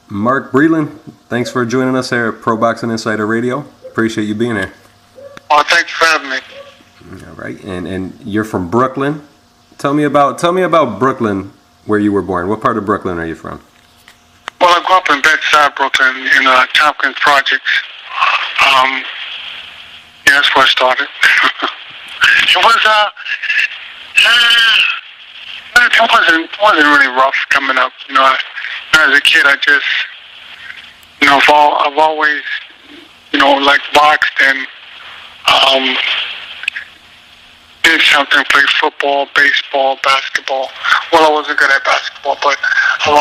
Mark Breland, thanks for joining us here at Pro Boxing Insider Radio. Appreciate you being here. Oh, thanks for having me. All right, and you're from Brooklyn. Tell me about Brooklyn, where you were born. What part of Brooklyn are you from? Well, I grew up in Bedside, Brooklyn, in Tompkins Projects. Yeah, that's where I started. It wasn't really rough coming up. You know, as a kid, I just, I've always, like boxed and did something, played football, baseball, basketball. Well, I wasn't good at basketball, but I was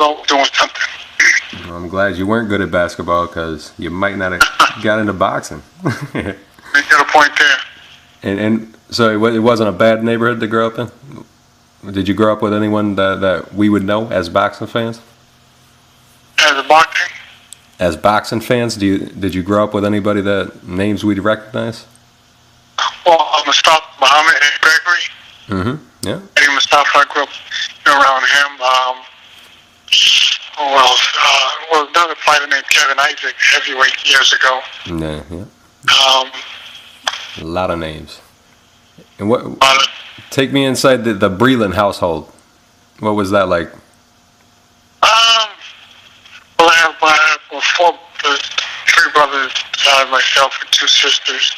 always doing something. Well, I'm glad you weren't good at basketball because you might not have got into boxing. You got a point there. And so it wasn't a bad neighborhood to grow up in? Did you grow up with anyone that we would know as boxing fans? As a boxing? As boxing fans, did you grow up with anybody that names we'd recognize? Well, Mustafa Muhammad and Gregory. Mm-hmm. Yeah. Eddie Mustafa, I grew up around him. Who else? Well, another fighter named Kevin Isaac, heavyweight, years ago. Yeah. A lot of names. And take me inside the Breland household. What was that like? Well, I have three brothers, myself, and two sisters.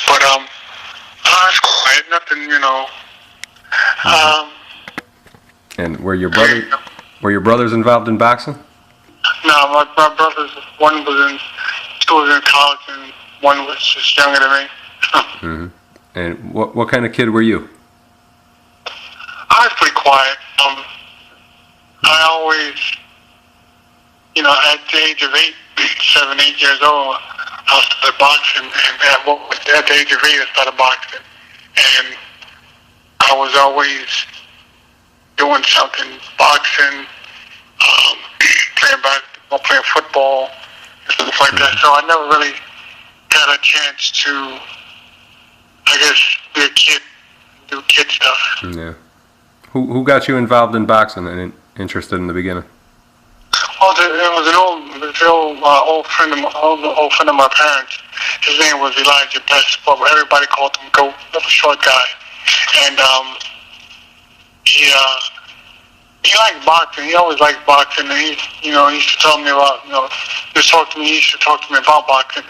But it's quiet, nothing, And were your brothers involved in boxing? No, my brothers. Two was in college, and one was just younger than me. Mm-hmm. And what kind of kid were you? I was pretty quiet. I always, at the age of 7, 8 years old, I started boxing, and at the age of 8, I started boxing, and I was always doing something, boxing, playing basketball, playing football, and stuff like that. So I never really got a chance to, I guess, be a kid, do kid stuff. Yeah. Who got you involved in boxing and interested in the beginning? Well, it was an old friend of my parents. His name was Elijah Best, but everybody called him Goat, a short guy. And he liked boxing. He always liked boxing. And he used to tell me about, he used to talk to me about boxing.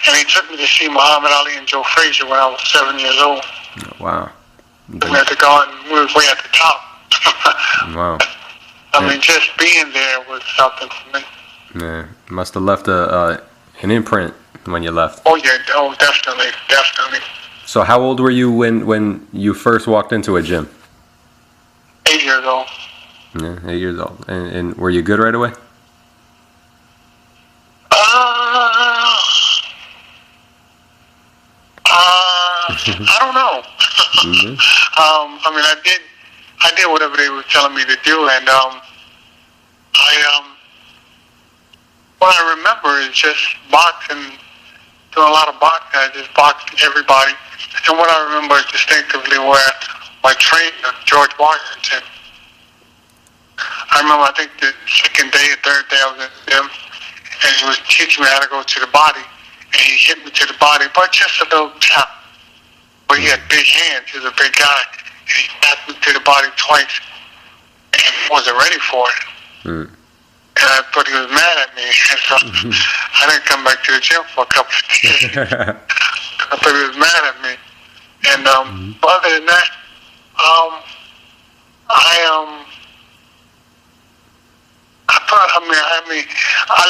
And he took me to see Muhammad Ali and Joe Frazier when I was 7 years old. Oh, wow. We had to go and we was way at the top. Wow. I mean, just being there was something for me. Yeah, must have left an imprint when you left. Oh yeah, definitely. So how old were you when you first walked into a gym? 8 years old. Yeah, 8 years old. And were you good right away? I don't know. Mm-hmm. I mean, I did whatever they were telling me to do, and what I remember is just boxing, doing a lot of boxing. I just boxed everybody, and what I remember distinctively were my trainer, George Washington. I remember, I think the second day or third day I was in the gym, and he was teaching me how to go to the body, and he hit me to the body, but just a little tap. But he had big hands. He was a big guy. And he tapped me to the body twice, and he wasn't ready for it. And I thought he was mad at me, and so I didn't come back to the gym for a couple of days. I thought he was mad at me. And other than that, I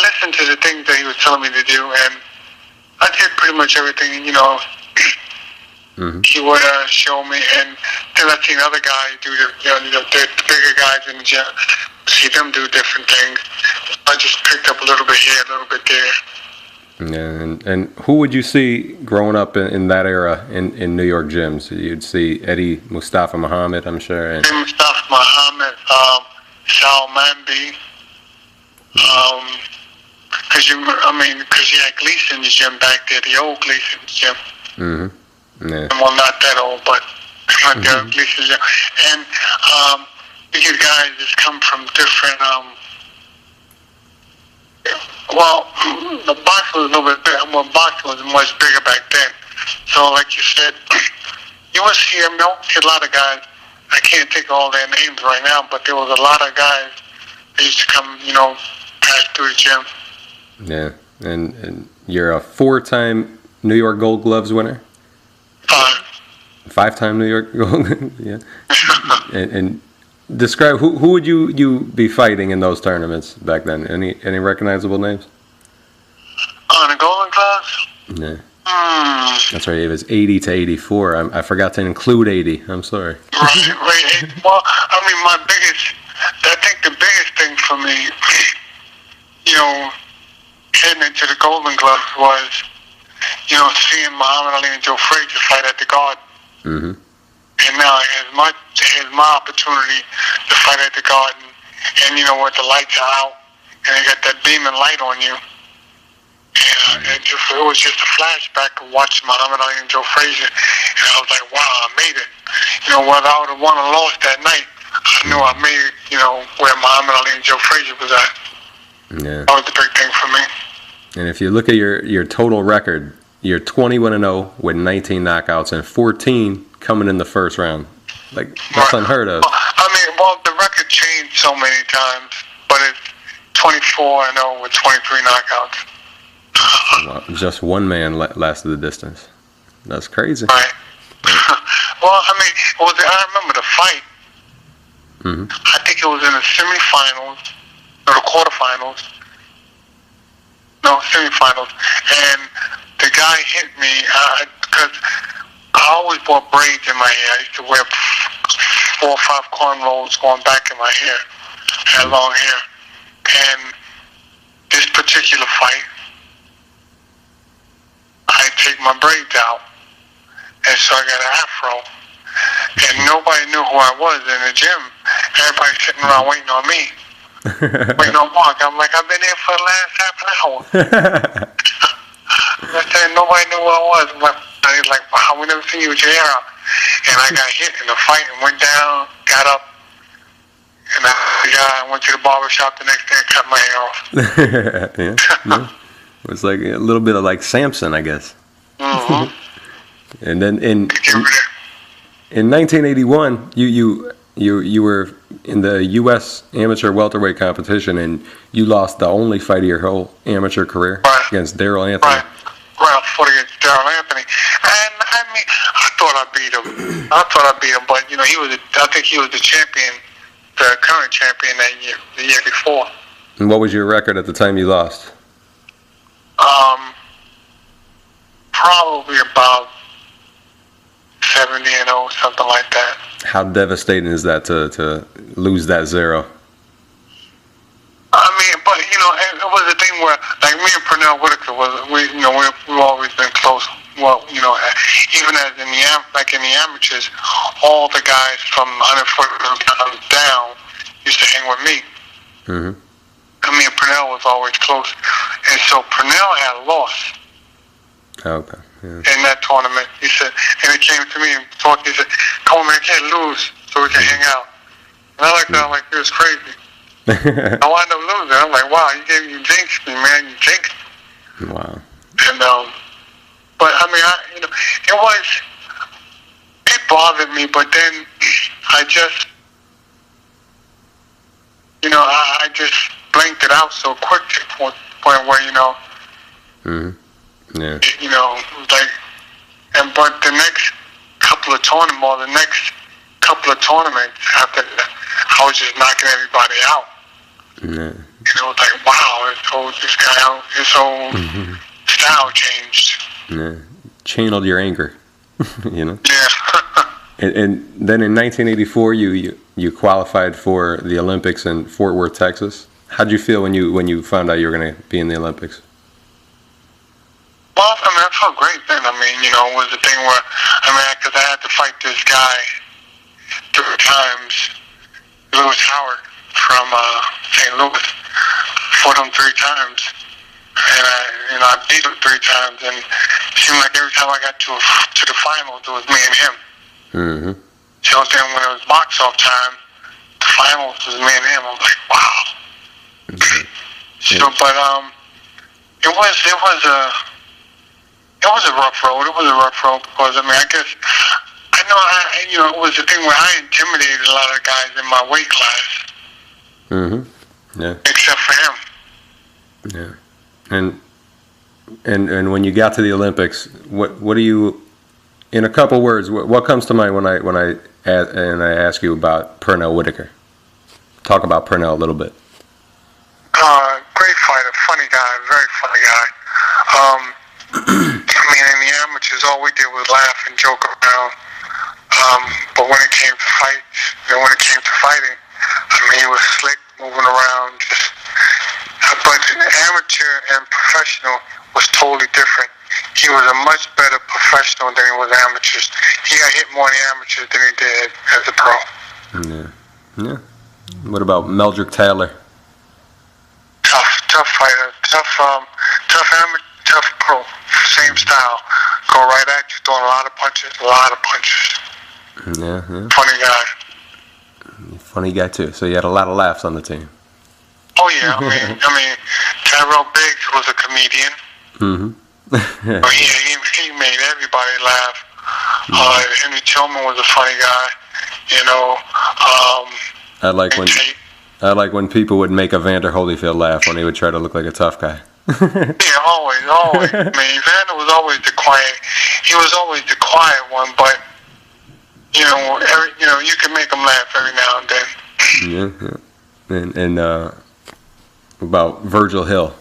listened to the things that he was telling me to do, and I did pretty much everything, He would show me, and then I've seen other guys do the bigger guys in the gym, see them do different things. I just picked up a little bit here, a little bit there. Yeah, and who would you see growing up in that era in New York gyms? You'd see Eddie Mustafa Muhammad, I'm sure. Eddie Mustafa Muhammad, Sal Manby. Because you had Gleason's gym back there, the old Gleason's gym. Mm-hmm. Yeah. Well, not that old, but Gleason's gym. And you get guys that come from different Well, the boxing was a little bit bigger. Well, boxing was much bigger back then. So, like you said, you would see a lot of guys. I can't think of all their names right now, but there was a lot of guys that used to come, pass through the gym. Yeah, and you're a 4-time New York Gold Gloves winner? 5-time New York Gold. Yeah. and describe who would you be fighting in those tournaments back then? Any recognizable names? On the Golden Gloves? Yeah. That's right. It was 80 to 84. I forgot to include 80. I'm sorry. Right. Well, I think the biggest thing for me, heading into the Golden Gloves was, seeing Muhammad Ali and Joe Frazier fight at the Garden. Mm-hmm. And now it's my opportunity to fight at the Garden, and with the lights are out, and you got that beaming light on you. And it was just a flashback of watching Muhammad Ali and Joe Frazier, and I was like, wow, I made it. Whether I would have won or lost that night, I knew I made it, where Muhammad Ali and Joe Frazier was at. Yeah. That was the big thing for me. And if you look at your total record, you're 21-0 with 19 knockouts and 14 coming in the first round. Like, that's unheard of. Well, the record changed so many times, but it's 24-0 with 23 knockouts. Well, just one man lasted the distance. That's crazy. Right. Well, I remember the fight. Mm-hmm. I think it was in the semifinals, or the quarterfinals. No, semifinals. And the guy hit me, because I always wore braids in my hair. I used to wear 4 or 5 cornrows going back in my hair. I had long hair. And this particular fight, I take my braids out, and so I got an afro, and nobody knew who I was in the gym. Everybody sitting around waiting on me, waiting on Mark. I'm like, I've been here for the last half an hour. I said, nobody knew who I was. He's like, wow, we never seen you with your hair out. And I got hit in the fight and went down, got up, and I went to the barber shop the next day and cut my hair off. Yeah. It was like a little bit of like Samson, I guess. Mm-hmm. And then in 1981, you were in the U.S. amateur welterweight competition, and you lost the only fight of your whole amateur career against Daryl Anthony. Right, I fought against Daryl Anthony, and I thought I beat him, but I think he was the champion, the current champion that year, the year before. And what was your record at the time you lost? Probably about 70-0, something like that. How devastating is that to lose that 0? But it was a thing where, like, me and Pernell Whitaker we've always been close. Well, even as in the amateurs, all the guys from 140 down used to hang with me. Mm-hmm. Me and Pernell was always close, and so Pernell had lost. Okay. Yeah. In that tournament, he said, and he came to me and talked. He said, "Come on, man, I can't lose, so we can hang out." And I looked at him like, "It was crazy." I wound up losing. I'm like, "Wow, you jinxed me, man. You jinxed me." Wow. And but it bothered me. But then I just, I just blanked it out so quick to the point where Mm-hmm. Yeah. But the next couple of tournaments, after that, I was just knocking everybody out. Yeah. Like, wow, this guy, his whole style changed. Yeah. Channeled your anger, Yeah. and then in 1984, you qualified for the Olympics in Fort Worth, Texas. How'd you feel when you found out you were going to be in the Olympics? Well, I felt great then. It was the thing where, because I had to fight this guy 3 times, Lewis Howard from St. Louis. Fought him 3 times, and I beat him 3 times. And it seemed like every time I got to the finals, it was me and him. Mm-hmm. So then when it was box-off time, the finals was me and him. I'm like, wow. Mm-hmm. So, but a rough road. It was a rough road because, I mean, I guess, I know, it was the thing where I intimidated a lot of guys in my weight class. Mm-hmm. Yeah. Except for him. Yeah. And when you got to the Olympics, what do you, in a couple words, what comes to mind when I ask you about Pernell Whitaker? Talk about Pernell a little bit. Great fighter, funny guy, very funny guy. I mean, in the amateurs, all we did was laugh and joke around. But when it came to fighting, I mean, he was slick, moving around. But amateur and professional was totally different. He was a much better professional than he was amateurs. He got hit more in the amateurs than he did as a pro. Yeah. Yeah. What about Meldrick Taylor? Tough fighter, tough amateur, tough pro. Same style. Go right at you, throwing a lot of punches. Yeah. Funny guy. Funny guy too. So you had a lot of laughs on the team. Oh yeah, I mean, Tyrell Biggs was a comedian. Mm-hmm. He made everybody laugh. Henry Tillman was a funny guy. I like when people would make Evander Holyfield laugh when he would try to look like a tough guy. Yeah, always. I mean, Evander was always the quiet. He was always the quiet one, but you can make him laugh every now and then. Yeah. And about Virgil Hill.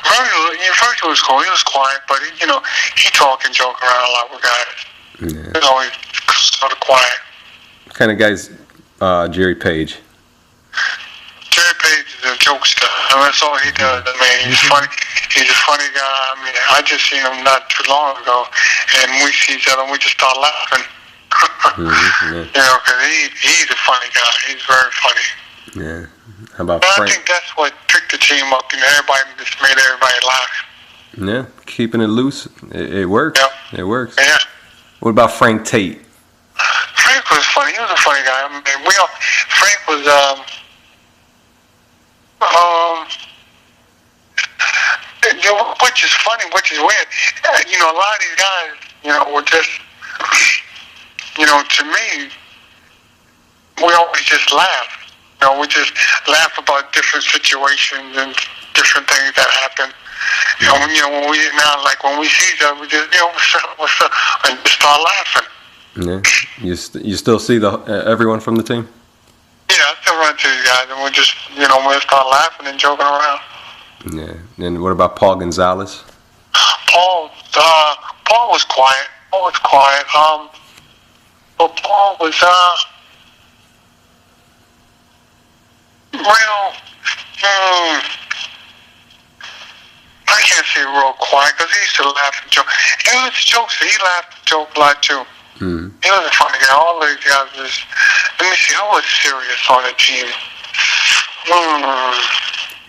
Virgil was cool. He was quiet, but he talked and joked around a lot with guys. Yeah. He was always sort of quiet. What kind of guy's Jerry Page? Jerry Page is a jokester. I mean, that's all he does. I mean, he's funny. He's a funny guy. I mean, I just seen him not too long ago, and we see each other and we just start laughing. Mm-hmm, yeah. Because he's a funny guy. He's very funny. Yeah. How about but Frank? I think that's what picked the team up. Everybody just made everybody laugh. Yeah, keeping it loose. It works. Yep. It works. Yeah. What about Frank Tate? Frank was funny. He was a funny guy. I mean, Frank was which is funny, which is weird. A lot of these guys, were just, to me, we always just laugh. We just laugh about different situations and different things that happen. When we see each other, we just, what's up, and just start laughing. Yeah. You still see everyone from the team? Yeah, I still run to these guys, and we just, we start laughing and joking around. Yeah. And what about Paul Gonzalez? Paul was quiet. But Paul was real. I can't say real quiet because he used to laugh and joke. He was a jokester. He laughed and joked a lot too. Mm. He was a funny guy. All these guys was. Let me see who was serious on the team.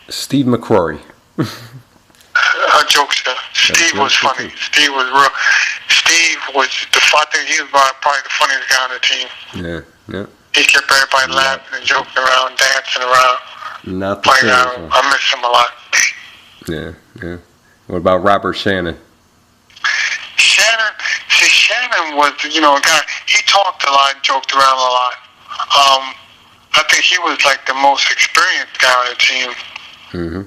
Steve McCrory. A jokester. Steve was funny. Steve was real. Steve was I think he was probably the funniest guy on the team. Yeah. He kept everybody laughing and joking around, dancing around. Not the same. I miss him a lot. Yeah. What about Robert Shannon? Shannon was, a guy, he talked a lot, joked around a lot. I think he was like the most experienced guy on the team. Mm-hmm.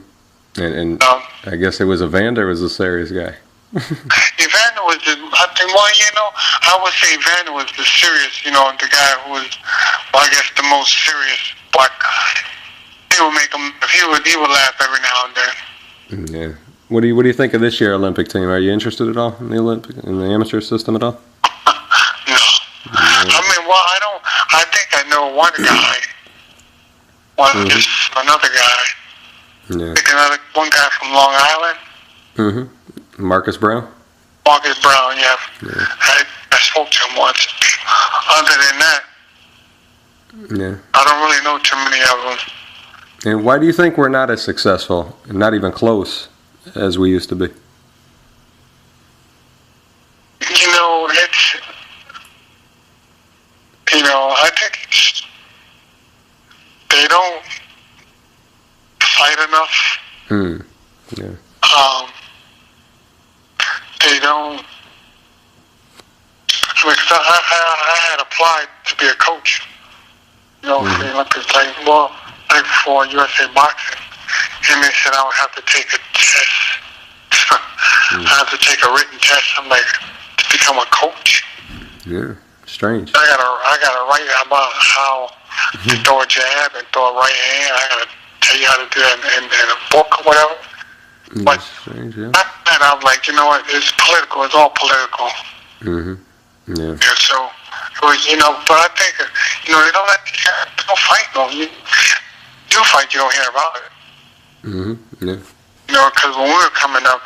And I guess it was Evander was a serious guy. Evander was I would say Evander was the serious, the guy who was, I guess, the most serious. But he would make him, he would laugh every now and then. Yeah. What do you think of this year's Olympic team? Are you interested at all in the amateur system at all? No. I mean, I think I know one guy. Just another guy. Yeah. I think one guy from Long Island. Mm-hmm. Marcus Brown? Marcus Brown, yeah. I spoke to him once. Other than that, I don't really know too many of them. And why do you think we're not as successful, and not even close, as we used to be? I think they don't fight enough. Yeah. they don't. I had applied to be a coach, for the Olympics, like for USA Boxing, and they said I would have to take a test. I have to take a written test. I'm like, to become a coach. Yeah, strange. I gotta write about how to throw a jab and throw a right hand. I gotta tell you how to do that in a book or whatever. But strange, yeah. And I'm like, you know what? It's political. It's all political. Yeah. Yeah. So it was, but I think, they don't let these guys don't fight. No, you fight, you don't hear about it. Yeah. Because when we were coming up,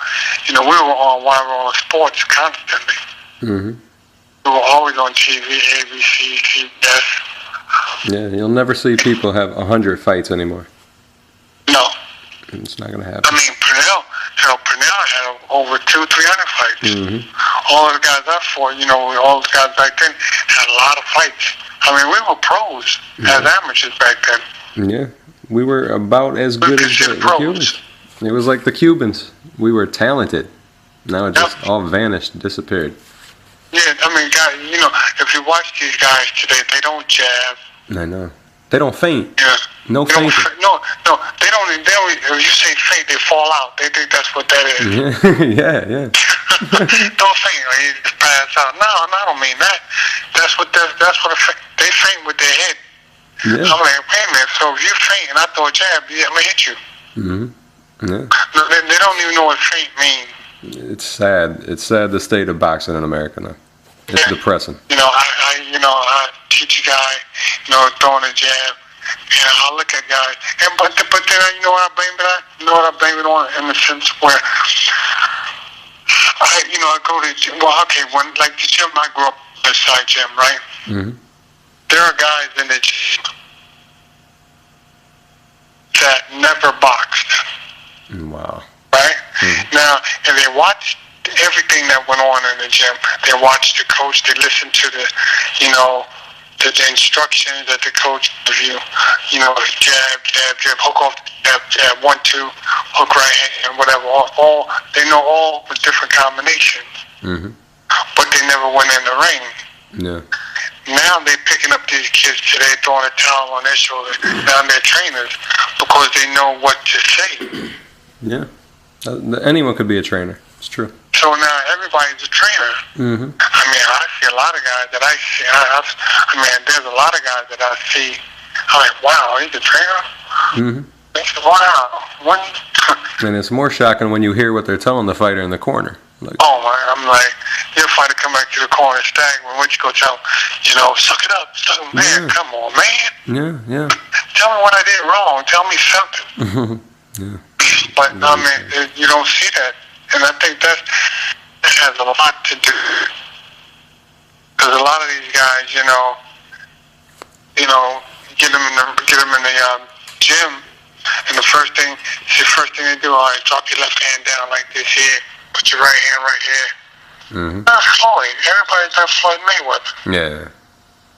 we were on World Sports constantly. We were always on TV, ABC, CBS. Yeah, you'll never see people have 100 fights anymore. No. It's not going to happen. I mean, Purnell had over 200-300 fights. All the guys I fought, all the guys back then had a lot of fights. I mean, we were pros as amateurs back then. Yeah, we were about as good as the Cubans. It was like the Cubans. We were talented. Now it just all vanished, disappeared. Yeah, I mean, guys, if you watch these guys today, they don't jab. I know. They don't feint. Yeah. No fainting. No, they don't. If you say feint, they fall out. They think that's what that is. Yeah. Don't feint or you just pass out. No, I don't mean that. That's what they feint with their head. Yeah. I'm like, wait a minute. So if you feint and I throw a jab, I'm gonna hit you. Yeah. No, they don't even know what feint means. It's sad. It's sad the state of boxing in America now. It's depressing. I teach a guy, throwing a jab, and I look at guys, but then you know what I blame it on? You know what I blame it on? In the sense where I go to gym. Well, okay, like the gym I grew up beside gym, right? There are guys in the gym that never boxed. Wow. Right? Now, and they watched everything that went on in the gym. They watched the coach. They listened to the instructions that the coach gave you. Jab, hook off, jab, 1, 2, hook right hand, whatever. All they know all the different combinations. But they never went in the ring. Yeah. Now they're picking up these kids today, throwing a towel on their shoulders. Now they're trainers because they know what to say. Yeah. Anyone could be a trainer. It's true. So now everybody's a trainer. I mean, I see a lot of guys that I see. There's a lot of guys that I see. I'm like, wow, he's a trainer? Wow. And it's more shocking when you hear what they're telling the fighter in the corner. Like, I'm like, your fighter come back to the corner staggering. What you go tell him? Suck it up. Man, come on, man. Yeah. Tell me what I did wrong. Tell me something. Yeah. But, you don't see that. And I think that has a lot to do. Because a lot of these guys, get them in the gym, and the first thing they do, all right, drop your left hand down like this here, put your right hand right here. That's Floyd. Everybody's not Floyd Mayweather.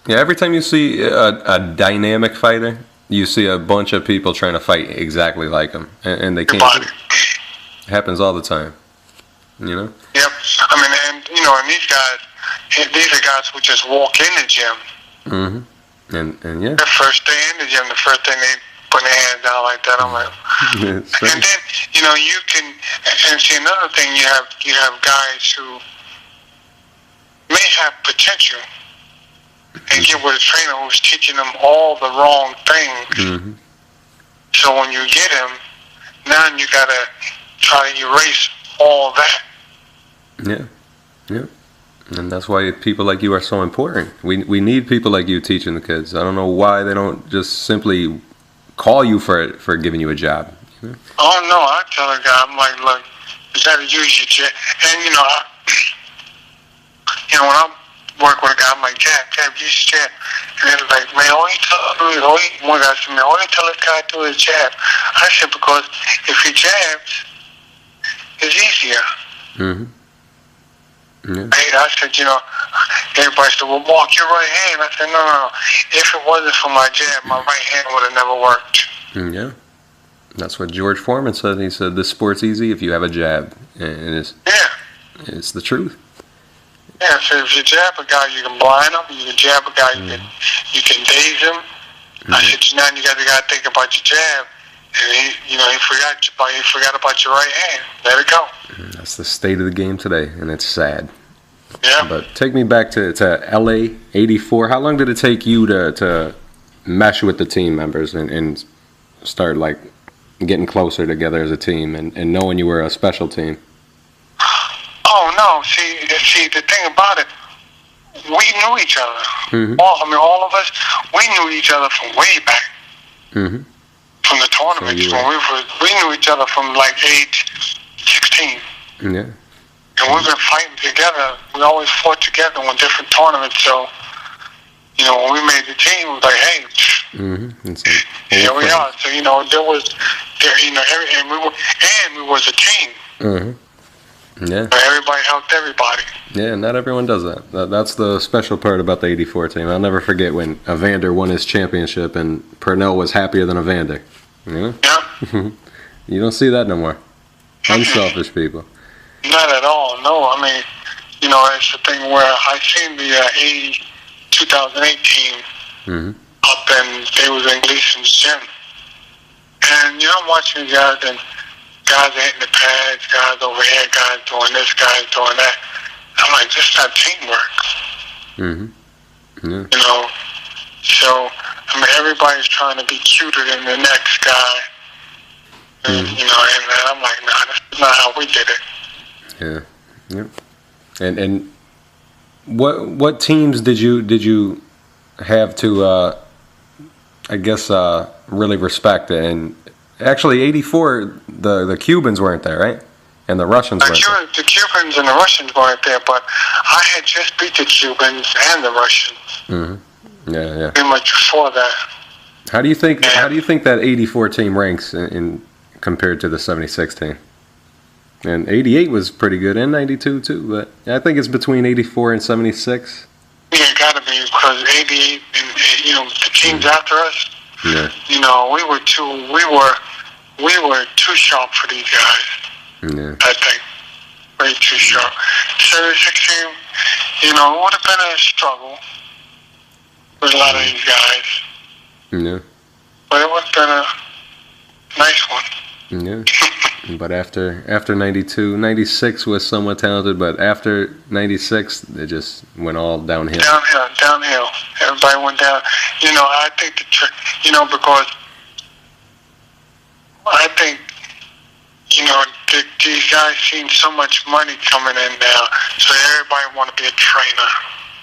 Yeah. Every time you see a dynamic fighter, you see a bunch of people trying to fight exactly like him, and they can't. It happens all the time. Yep. I mean, and these are guys who just walk in the gym. And yeah. The first day in the gym, the first thing they put their hands down like that. I'm like, and then you can, and see another thing. You have guys who may have potential and get with a trainer who's teaching them all the wrong things. So when you get him, now you gotta try to erase all that. Yeah. And that's why people like you are so important. We need people like you teaching the kids. I don't know why they don't just simply call you for giving you a job. Oh no, I tell a guy, I'm like, look, you gotta use your jab. And when I work with a guy, I'm like, jab, use your jab. And they're like, man, one guy said, man, only tell this guy to do his jab. I said, because if he jabs, it's easier. Yeah. I said, everybody said, well, walk your right hand. I said, no. If it wasn't for my jab, my right hand would have never worked. Yeah. That's what George Foreman said. He said, "This sport's easy if you have a jab," and it's the truth. Yeah, so if you jab a guy, you can blind him. You can jab a guy, you can daze him. I said, now you got to think about your jab. And he forgot about your right hand. Let it go. That's the state of the game today, and it's sad. Yeah. But take me back to LA '84. How long did it take you to mesh with the team members and start like getting closer together as a team and knowing you were a special team? Oh no! See, the thing about it, we knew each other. Mm-hmm. All of us, we knew each other from way back. Mm-hmm. From the tournaments, we knew each other from like age 16. Yeah. And we've been fighting together. We always fought together on different tournaments. So, when we made the team, we was like, hey, here we are. So, and we was a team. Mm-hmm. Yeah. So everybody helped everybody. Yeah, not everyone does that. That's the special part about the '84 team. I'll never forget when Evander won his championship and Purnell was happier than Evander. Yeah. You don't see that no more. Unselfish people. Not at all. No, it's the thing where I seen the 2008 team up and they was in Gleason's gym. And, I'm watching the guys and guys are hitting the pads, guys over here, guys doing this, guys doing that. I'm like, this is not teamwork. Yeah. So, everybody's trying to be cuter than the next guy. And, and I'm like, nah, that's not how we did it. Yeah. Yep. And what teams did you have to really respect it? And actually '84 the Cubans weren't there, right? And the Russians weren't there. The Cubans and the Russians weren't there, but I had just beat the Cubans and the Russians. Mm-hmm. Yeah. Pretty much before that. How do you think that '84 team ranks in compared to the '76 team? And '88 was pretty good, and '92 too. But I think it's between '84 and '76. Yeah, it gotta be because '88 and the teams after us. Yeah. We were too sharp for these guys. Yeah. I think way too sharp. '76 team, it would have been a struggle with a lot of these guys. Yeah. But it would have been a nice one. Yeah. But after '92, '96 was somewhat talented, but after '96, it just went all downhill. Downhill. Everybody went down. I think because I think, these guys seen so much money coming in now, so everybody want to be a trainer.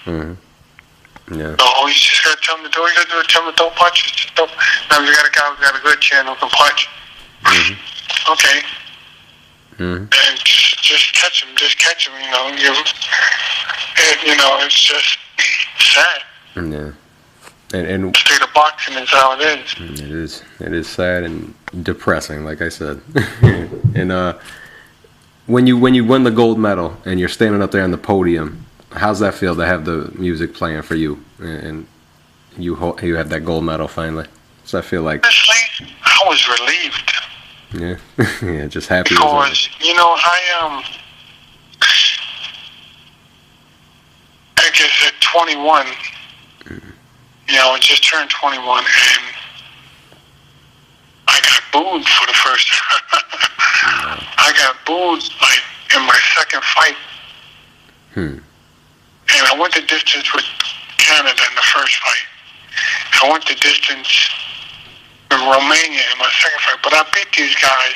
Mm-hmm. Yeah. So you just got to tell them to do it. You got to do it. Tell them to throw punches. Now you got a guy who's got a good chin who can punch. Mm-hmm. Okay. Mm-hmm. And just catch him. It's just sad. Yeah. And the state of boxing is how it is. It is sad and depressing, like I said. And when you win the gold medal and you're standing up there on the podium, how's that feel to have the music playing for you and you have that gold medal finally? What's that feel like? Honestly, I was relieved. Yeah, yeah, just happy. Because I guess at 21. I just turned 21 and I got booed for the first time. I got booed like in my second fight. And I went the distance with Canada in the first fight. I went the distance with Romania in my second fight, but I beat these guys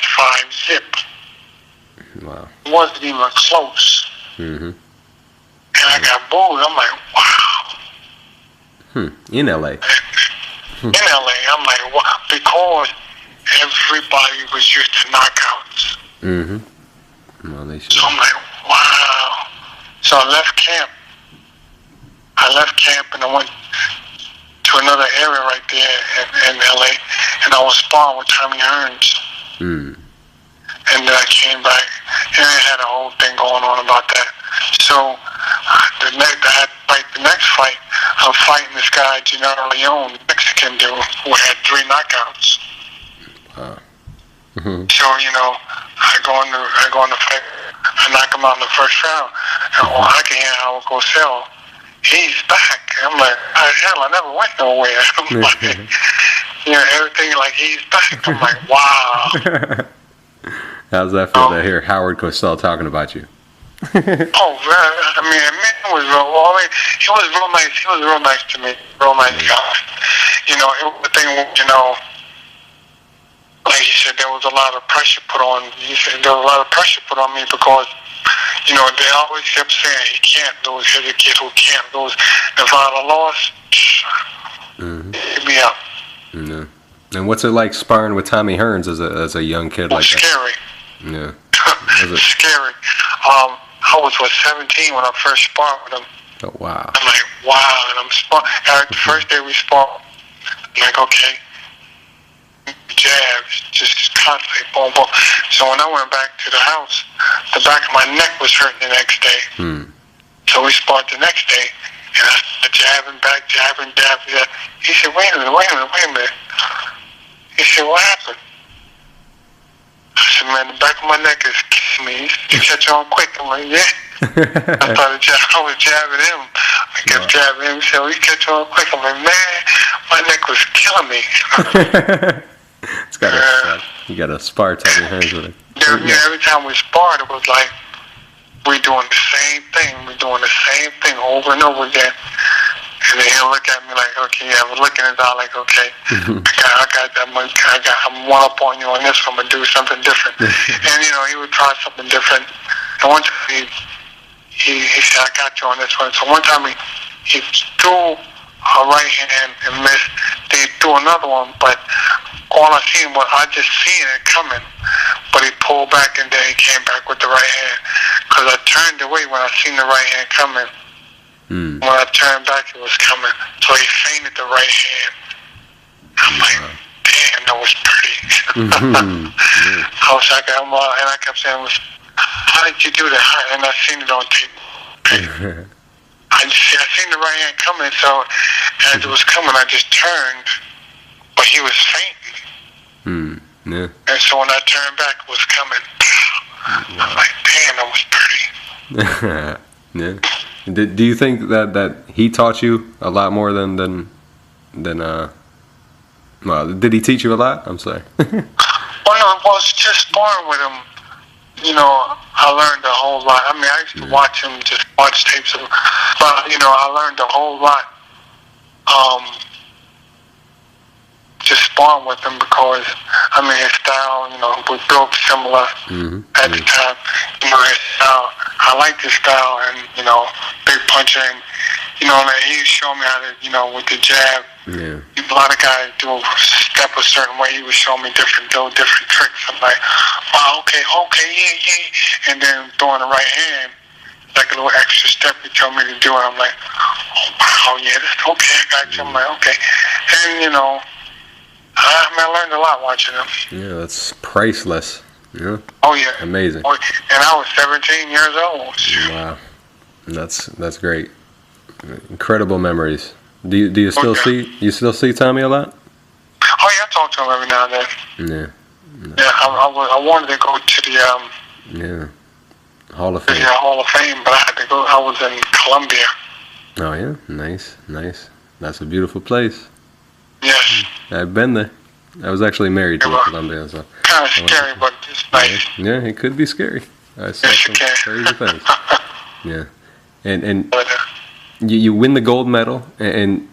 5-0. Wow. It wasn't even close. Mm-hmm. And I got booed. I'm like, wow. In LA. In LA, I'm like, wow, because everybody was used to knockouts. Mm-hmm. Well, they should. So I'm like, wow. So I left camp. And I went to another area right there in LA, and I was sparring with Tommy Hearns. And then I came back, and I had a whole thing going on about that. So the next fight, I'm fighting this guy, Gennaro Leone, Mexican dude, who had 3 knockouts. Wow. Mm-hmm. So, I go in the fight. I knock him out in the first round. And I can hear Howard Cosell. He's back. I'm like, hell, I never went nowhere. I'm like, everything like he's back. I'm like, wow. How's that feel to hear Howard Cosell talking about you? Man, it was real. Well, he was real nice. He was real nice to me. Real nice guy. It was the thing, like he said, there was a lot of pressure put on. He said there was a lot of pressure put on me because, they always kept saying he can't lose. He's a kid who can't lose. If I'd have lost, hit me up. Mm-hmm. And what's it like sparring with Tommy Hearns as a young kid like scary. that? Yeah. Was it scary? I was 17 when I first sparred with him. Oh wow. I'm like, wow, and I'm sparring. The first day we sparred, I'm like, okay. Jabs, just constantly, boom, boom. So when I went back to the house, the back of my neck was hurting the next day. So we sparred the next day, and I started jabbing back, jabbing. He said, wait a minute. He said, what happened? I said, man, the back of my neck is kissing me. You catch on quick. I'm like, yeah. I was jabbing him. I kept jabbing him. He said, you catch on quick. I'm like, man, my neck was killing me. You got to spar Tommy Hearns with it. Every time we sparred, it was like we're doing the same thing. We're doing the same thing over and over again. And then he'll look at me like, okay, yeah, we're looking at that like, okay, I got that much. I'm one up on you on this. I'm gonna do something different. And he would try something different. And one time he said, I got you on this one. So one time he threw a right hand and missed. Then he threw another one, but all I seen was I just seen it coming, but he pulled back and then he came back with the right hand. Cause I turned away when I seen the right hand coming. When I turned back, it was coming. So he feinted the right hand. I'm like, damn, that was pretty. I was like, and I kept saying, how did you do that? And I seen it on tape. I seen the right hand coming, so as it was coming, I just turned, but he was fainting. Yeah. And so when I turned back, it was coming. I was like, damn, that was pretty. Yeah. Do you think that he taught you a lot more than well, did he teach you a lot? I'm sorry. Well, no, it was just sparring with him. I learned a whole lot. I mean, I used to watch him, just watch tapes of him. But, I learned a whole lot just sparring with him because, his style, we built similar at the time. His style, I like his style and, big puncher. And, he showed me how to, with the jab. Yeah. A lot of guys do step a certain way. He was showing me different tricks. I'm like, wow, okay, yeah. And then throwing the right hand, like a little extra step he told me to do. And I'm like, oh, wow, yeah, this okay, I got you. I'm like, okay. And, I learned a lot watching him. Yeah, that's priceless. Yeah. Oh, yeah. Amazing. Oh, and I was 17 years old. Wow. That's great. Incredible memories. Do you still see Tommy a lot? Oh yeah, I talk to him every now and then. Yeah. Yeah, I wanted to go to the Hall of Fame. Yeah, Hall of Fame, but I had to go. I was in Colombia. Oh yeah, nice. That's a beautiful place. Yes. I've been there. I was actually married to Colombia, so. Kind of scary, but it's nice. Yeah, it could be scary. I saw some crazy things. Yeah, and you win the gold medal, and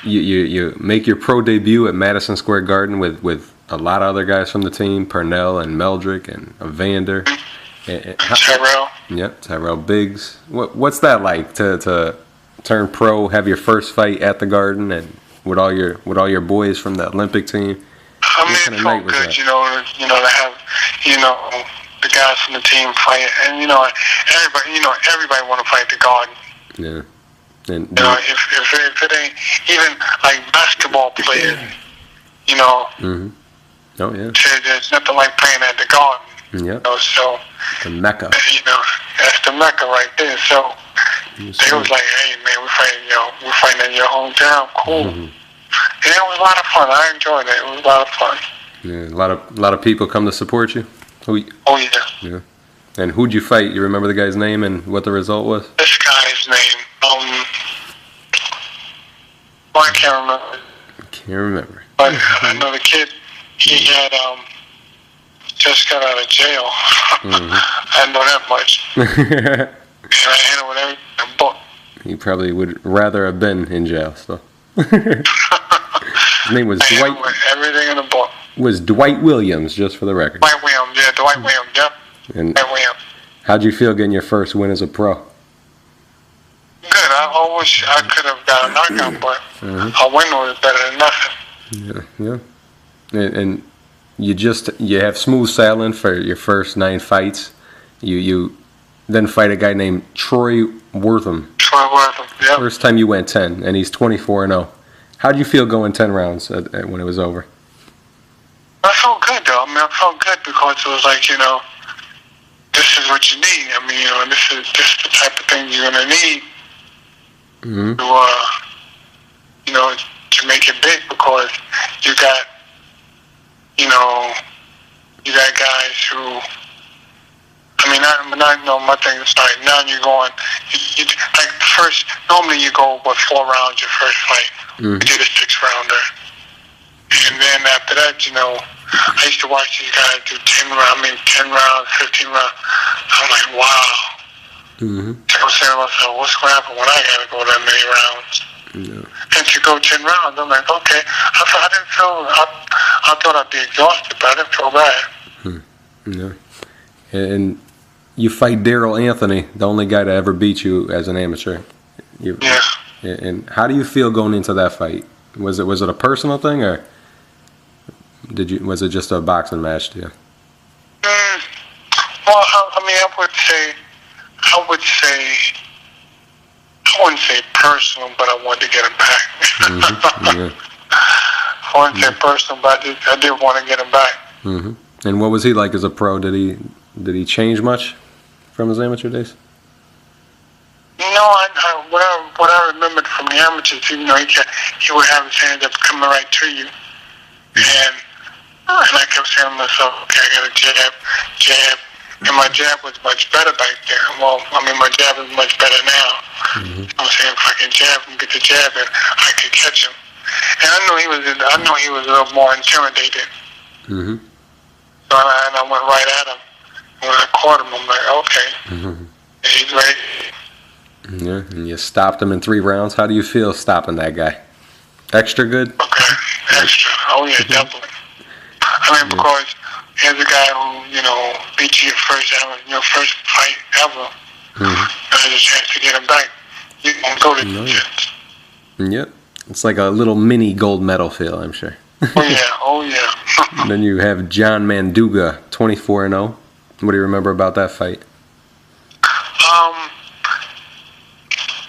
you make your pro debut at Madison Square Garden with a lot of other guys from the team, Purnell and Meldrick and Evander. Tyrell. Yep, Tyrell Biggs. What's that like to turn pro, have your first fight at the Garden, and with all your boys from the Olympic team? I mean, it felt good, to have, the guys from the team fight, and everybody want to fight the Garden. Yeah. And if it ain't even like basketball players, Oh yeah. There's nothing like playing at the Garden. Yeah. So the Mecca. That's the Mecca right there. So they was like, hey man, we're fighting in your hometown. Cool. And it was a lot of fun. I enjoyed it. It was a lot of fun. Yeah, a lot of people come to support you. Oh yeah. Yeah. And who'd you fight? You remember the guy's name and what the result was? This guy's name, I can't remember. Can't remember. But I know the kid. He had just got out of jail. I didn't know that much. And I hit him with everything in the book. He probably would rather have been in jail. So his name was Dwight. Everything in the book. Was Dwight Williams, just for the record. Dwight Williams, yeah, Dwight Williams, yep. And Dwight Williams. how'd you feel getting your first win as a pro? Good. I wish I could have got a knockout, but a win was better than nothing. Yeah. And you have smooth sailing for your first 9 fights. You then fight a guy named Troy Wortham. Troy Wortham, yep. First time you went 10, and he's 24-0. How'd you feel going 10 rounds when it was over? I felt good, though. I mean, I felt good because it was like, this is what you need. I mean, this is just the type of thing you're going to need to make it big, because you got, you got guys who, I mean, my thing is like, now you're going, like first, normally you go, 4 rounds your first fight. You did a 6-rounder. And then after that, I used to watch these guys do 10 rounds, 15 rounds. I'm like, wow. So I'm saying to myself, what's going to happen when I got to go that many rounds? And to go 10 rounds, I'm like, okay. I thought I'd be exhausted, but I didn't feel bad. Yeah. And you fight Daryl Anthony, the only guy to ever beat you as an amateur. Yeah. And how do you feel going into that fight? Was it a personal thing, or was it just a boxing match to you? Well, I mean, I wouldn't say personal, but I wanted to get him back. I wouldn't say personal, but I did want to get him back. And what was he like as a pro? Did he change much from his amateur days? No, what I remembered from the amateurs, he would have his hands up coming right to you, and I kept saying to myself, okay, I got a jab, and my jab was much better back then. Well, I mean, my jab is much better now. I'm saying if I can jab him, get the jab in, I could catch him. And I know he was a little more intimidated. So I went right at him. When I caught him, I'm like, okay, he's ready. Yeah, and you stopped him in 3 rounds. How do you feel stopping that guy? Extra good? Okay, extra. Oh yeah, definitely. I mean, because here's a guy who, beat you your first fight ever. There's a chance to get him back. You can go to the chance. Yep. It's like a little mini gold medal feel, I'm sure. Oh yeah. And then you have John Manduga, 24-0. What do you remember about that fight?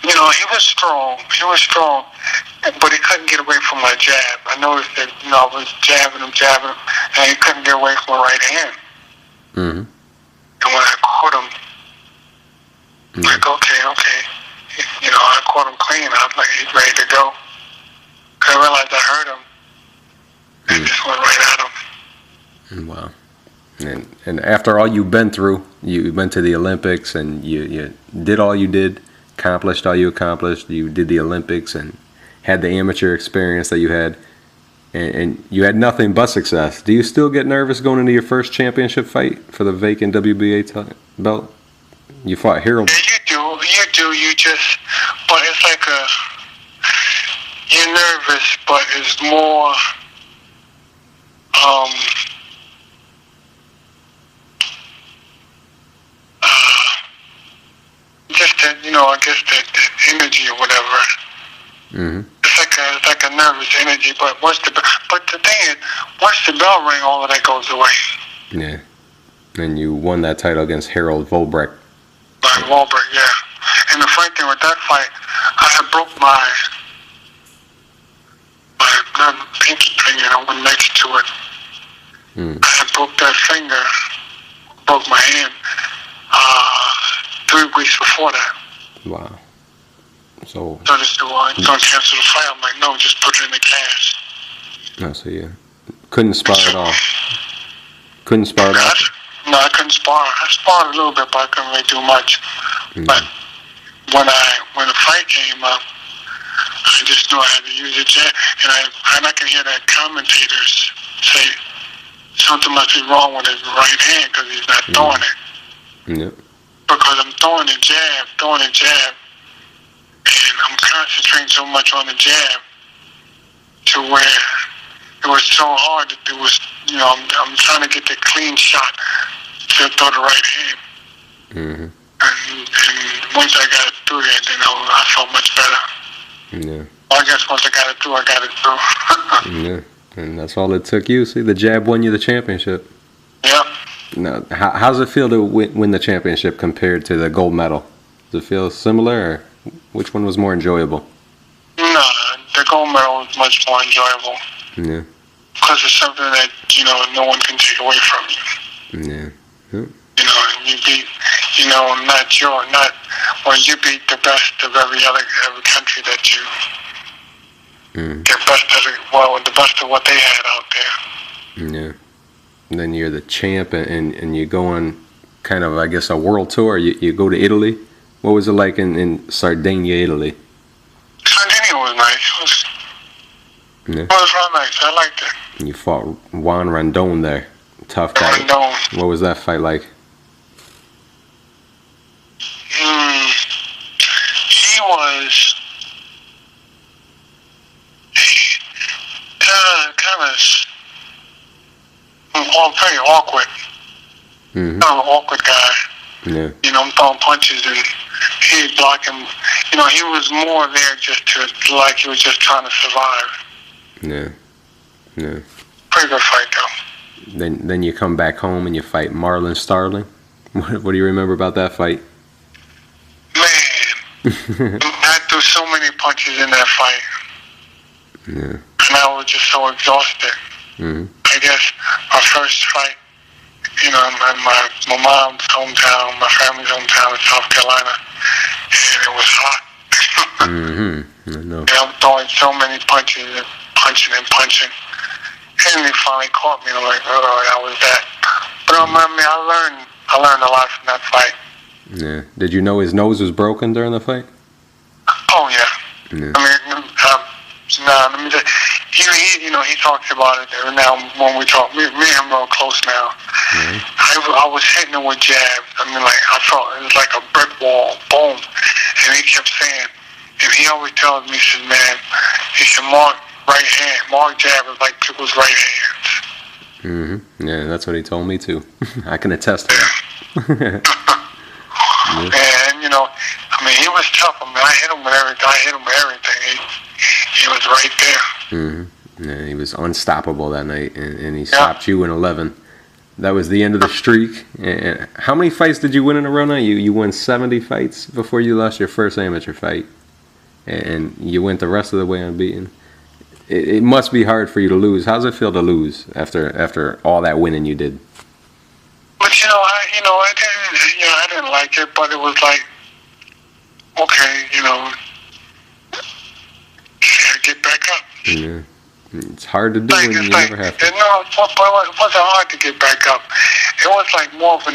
He was strong, but he couldn't get away from my jab. I noticed that, I was jabbing him, and he couldn't get away from my right hand. And when I caught him, like, okay. I caught him clean. I was like, he's ready to go. I realized I hurt him, and just went right at him. Wow. And after all you've been through, you went to the Olympics, and you did all you did, accomplished all you accomplished. You did the Olympics and had the amateur experience that you had, and you had nothing but success. Do you still get nervous going into your first championship fight for the vacant WBA belt? You fought Harold. Yeah, you do. You just, but it's like you're nervous, but it's more, just that, I guess that energy or whatever. It's like a nervous energy, but the thing is, once the bell ring, all of that goes away. Yeah. And you won that title against Harold Volbrecht. Volbrecht, yeah. And the funny thing with that fight, I had broke my pinky finger, and I went next to it. I had broke that finger, broke my hand 3 weeks before that. Wow. So just don't cancel the fight. I'm like, no, just put it in the cast. No, so you couldn't spar at all. Couldn't spar at all. No, I couldn't spar. I sparred a little bit, but I couldn't really do much. But when the fight came up, I just knew I had to use a jab, and I can hear that commentators say something must be wrong with his right hand because he's not throwing it. Yep. Because I'm throwing a jab, and I'm concentrating so much on the jab to where it was so hard to do. I'm trying to get the clean shot to throw the right hand. Mm-hmm. And once I got it through there, then I felt much better. Yeah. Well, I guess once I got it through, I got it through. Yeah. And that's all it took you. See, the jab won you the championship. Yeah. Now, how's it feel to win the championship compared to the gold medal? Does it feel similar, or which one was more enjoyable? No, the gold medal was much more enjoyable. Yeah. Because it's something that, no one can take away from you. Yeah. Yep. And you beat, you beat the best of every country that you, the best of what they had out there. Yeah. And then you're the champ, and you go on kind of, I guess, a world tour. You go to Italy. What was it like in Sardinia, Italy? Sardinia was nice. It was real nice. I liked it. And you fought Juan Rondon there. Tough guy. Rondon. What was that fight like? He was kind of very awkward. Mm-hmm. Kind of an awkward guy. Yeah. I'm throwing punches and he'd block him. He was more there just to, like he was just trying to survive. Yeah. Yeah. Pretty good fight though. Then you come back home and you fight Marlon Starling. What do you remember about that fight? Man, I threw so many punches in that fight. Yeah. And I was just so exhausted. Mm-hmm. I guess my first fight, in my mom's hometown, my family's hometown in South Carolina, and it was hot. Mm-hmm. I know. And I'm throwing so many punches and punching. And they finally caught me. I'm like, oh, that was that. But I learned a lot from that fight. Yeah. Did you know his nose was broken during the fight? Oh yeah. Yeah. Let me just. He talks about it now when we talk. Me and him real close now. Mm-hmm. I was hitting him with jabs. I felt it was like a brick wall. Boom. And he kept saying, and he always tells me, he says, man, he said, mark jab is like people's right hands. Mm-hmm. Yeah, that's what he told me too. I can attest to that. Yeah. And he was tough. I hit him with everything. He was right there. Mm-hmm. Yeah, he was unstoppable that night, and he stopped you in 11. That was the end of the streak. And how many fights did you win in a row now? You won 70 fights before you lost your first amateur fight, and you went the rest of the way unbeaten. It must be hard for you to lose. How's it feel to lose after all that winning you did? But I didn't like it, but it was like, okay, get back up. Yeah, it's hard to do when you never have to. No, it wasn't hard to get back up. It was like more of to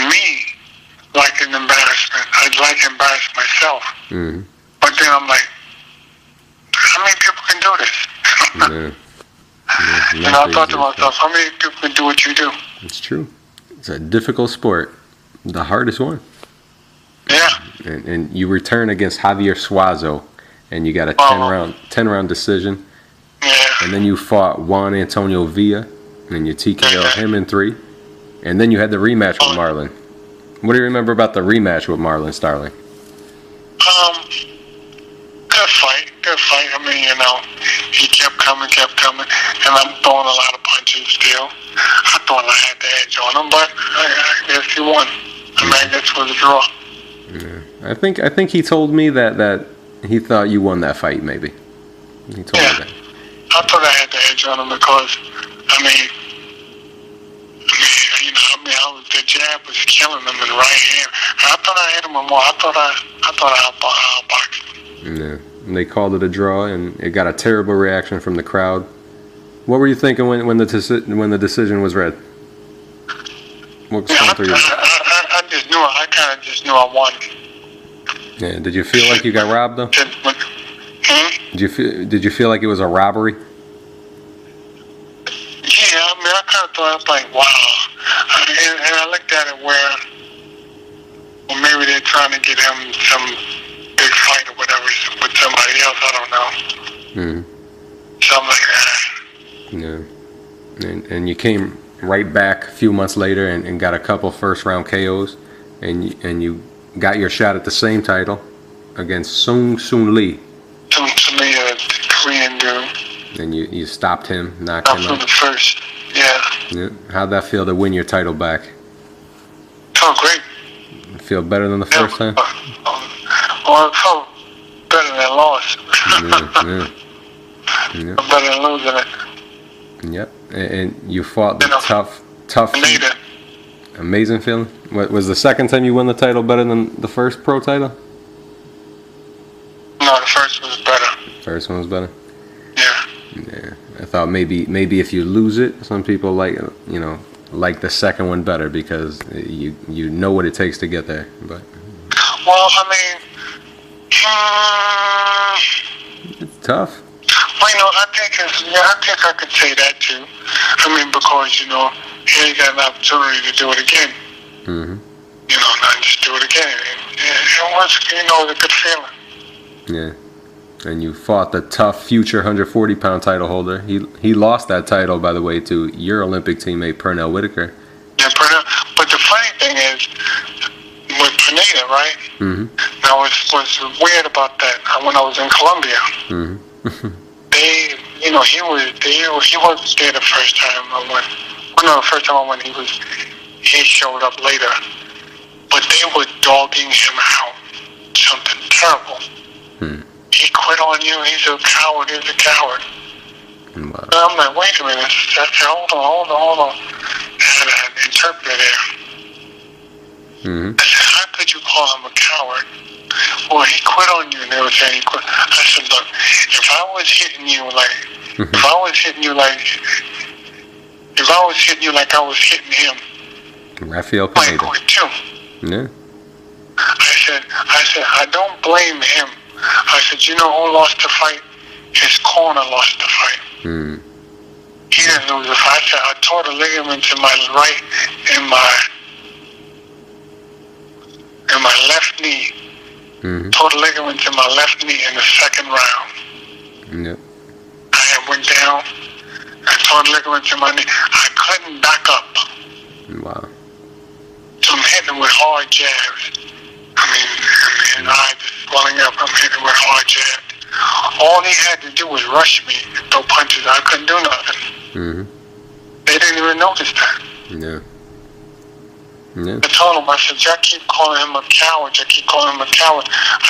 me, like an embarrassment. I'd like to embarrass myself. Mm-hmm. But then I'm like, how many people can do this? Yeah. I thought to myself, how many people can do what you do? It's true. It's a difficult sport. The hardest one. Yeah. And you return against Javier Suazo, and you got a 10 round decision. Yeah. And then you fought Juan Antonio Villa, and you TKO'd him in 3. And then you had the rematch with Marlon. What do you remember about the rematch with Marlon Starling? Good fight. He kept coming, and I'm throwing a lot of punches still. I thought I had the edge on him, but I guess he won. I guess it was a draw. Yeah. I think he told me that he thought you won that fight. Maybe he told me that. I thought I had the edge on him because the jab was killing him in the right hand. I thought I hit him more. I thought I outboxed him. Yeah. And they called it a draw, and it got a terrible reaction from the crowd. What were you thinking when the decision was read? What was going through your mind? I just knew. I kind of just knew I won. Yeah. Did you feel like you got robbed though? Did you feel like it was a robbery? Yeah, I mean, I kind of thought, I was like, wow. And I looked at it where, well, maybe they're trying to get him some big fight or whatever with somebody else. I don't know. Something like that. Yeah. And you came right back a few months later and got a couple first round KOs, and you got your shot at the same title against Sung Soon Lee. Sung Soon Lee, the Korean dude. And you stopped him, knocked him out. The first, yeah. How'd that feel to win your title back? Felt great. Feel better than the first time? Well, it felt better than loss. Yeah. Better than losing it. Yep. And you fought the tough. Amazing feeling. Was the second time you won the title better than the first pro title? No, the first one was better. First one was better. Yeah. I thought maybe if you lose it, some people like the second one better because you know what it takes to get there. But well, I mean, it's tough. Well, I think I could say that too. I mean, because here you got an opportunity to do it again. Mm-hmm. Not just do it again. It was, it was a good feeling. Yeah. And you fought the tough future 140-pound title holder. He lost that title, by the way, to your Olympic teammate Pernell Whitaker. Yeah, Pernell. But the funny thing is, with Pineda, right? Mm-hmm. Now, what's weird about that? When I was in Colombia, mm-hmm. he wasn't there the first time I went. Well, no, the first time I went, he showed up later. But they were dogging him out. Something terrible. He quit on you. He's a coward. He's a coward. Wow. And I'm like, wait a minute. I said, hold on. And an interpreter there. Mm-hmm. I said, how could you call him a coward? Well, he quit on you. And they were saying he quit. I said, look, if I was hitting you like I was hitting like I was hitting him, Rafael I Pineda. quit too. Yeah. I said, I don't blame him. I said, who lost the fight? His corner lost the fight. Mm. He didn't lose the fight. I said, I tore the ligaments in my right and my left knee. Mm-hmm. Tore the ligaments in my left knee in the second round. Yep. I went down. I tore the ligaments in my knee. I couldn't back up. Wow. So I'm hitting with hard jabs. I mean, I just swelling up. I'm hitting with hard jabs. All he had to do was rush me and throw punches. I couldn't do nothing. Mm-hmm. They didn't even notice that. Yeah. I told him, I said, y'all keep calling him a coward. I